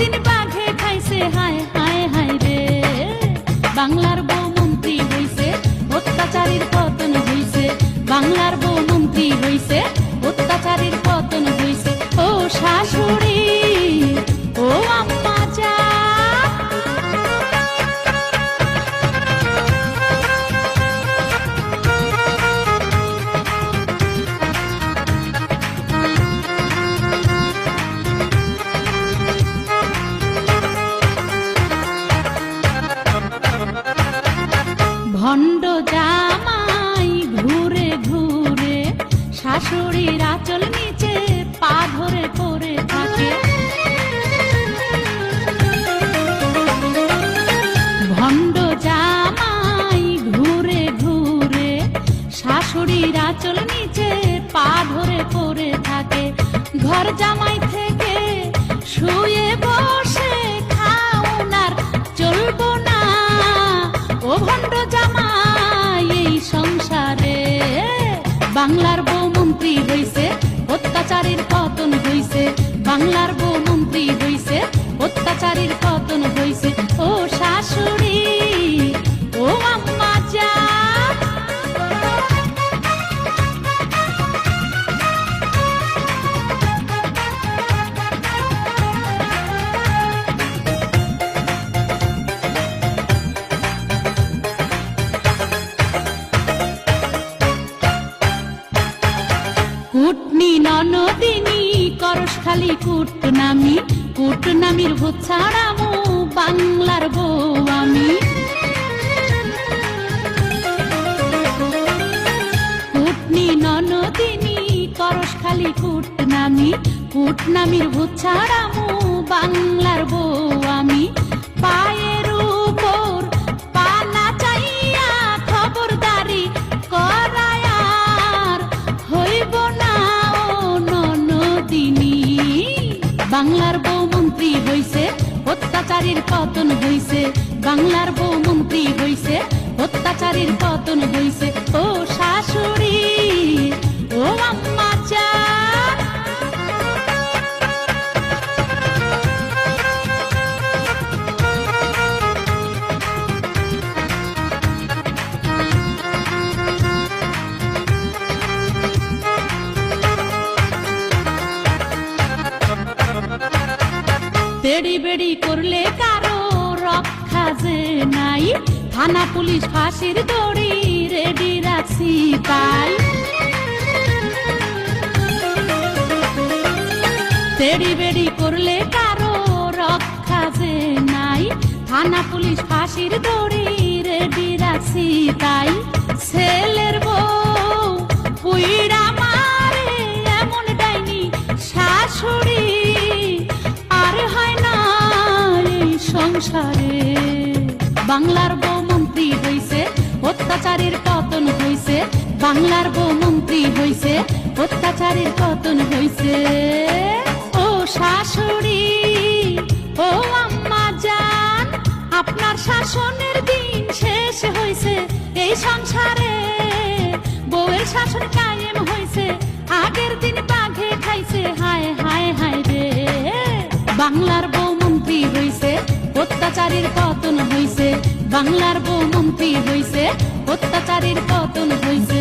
দিন বাঘে খাইছে হায় হায় হায় রে। বাংলার বউ মন্ত্রী হইছে, অত্যাচারীর পতন হইছে। বাংলার বউ মন্ত্রী হইছে, অত্যাচারীর পতন হইছে। ও শাশুড়ি, ও আম্মা যা, ভণ্ড জামাই ঘুরে ঘুরে শাশুড়ির আঁচল নিচে পা ধরে পড়ে থাকে। ভণ্ড জামাই ঘুরে ঘুরে শাশুড়ির আঁচল নিচে পা ধরে পড়ে থাকে। ঘর জামাই থেকে শুয়ে বসে খাওনার চলবো না। ও ভণ্ড জামাই এই সংসারে, বাংলার বউ মন্ত্রী হইছে, অত্যাচারীর পতন হইছে। বাংলার বউ মন্ত্রী হইছে, অত্যাচারীর পতন হইছে। ও শাশুড়ি, ও আম্মা যা, কুটনি ননদিনী করস খালি কুটনামি। কুটনামির ভূত ছাড়ামু বাংলার বউ আমি। কুটনি ননদিনী করস খালি কুটনামি। কুটনামির ভূত ছাড়ামু বাংলার বউ আমি। পায়ের উপর পা না চাইয়া খবরদারি করায় আর হইব না ও ননদিনী। বাংলার বউ মন্ত্রী হইছে, অত্যাচারীর পতন হইছে। বাংলার বউ মন্ত্রী হইছে, অত্যাচারীর পতন হইছে। ও শাশুড়ি, ও আম্মা যা, তেড়ি বেড়ি করলে কারো রক্ষা যে নাই। থানা পুলিশ ফাঁসির দড়ি রেডি রাখছি তাই। তেড়ি বেড়ি করলে কারো রক্ষা যে নাই। থানা পুলিশ ফাঁসির দড়ি রেডি রাখছি তাই। ছেলের বউ পুইড়া মারে এমন ডাইনি শাশুড়ি আর হয় না এই সংসারে। বাংলার বউ মন্ত্রী হইছে, অত্যাচারীর পতন হইছে। বাংলার বউ মন্ত্রী হইছে, অত্যাচারীর পতন হইছে। ও শাশুড়ি, ও আম্মা জান, আপনার শাসনের দিন শেষ হইছে এই সংসারে। বউয়ের শাসন কায়েম হইছে, আগের দিন বাঘে খাইছে হায় হায় হায় রে। বাংলার বউ মন্ত্রী হইছে, অত্যাচারীর পতন হইছে। বাংলার বউ মন্ত্রী হইছে, অত্যাচারীর পতন হইছে।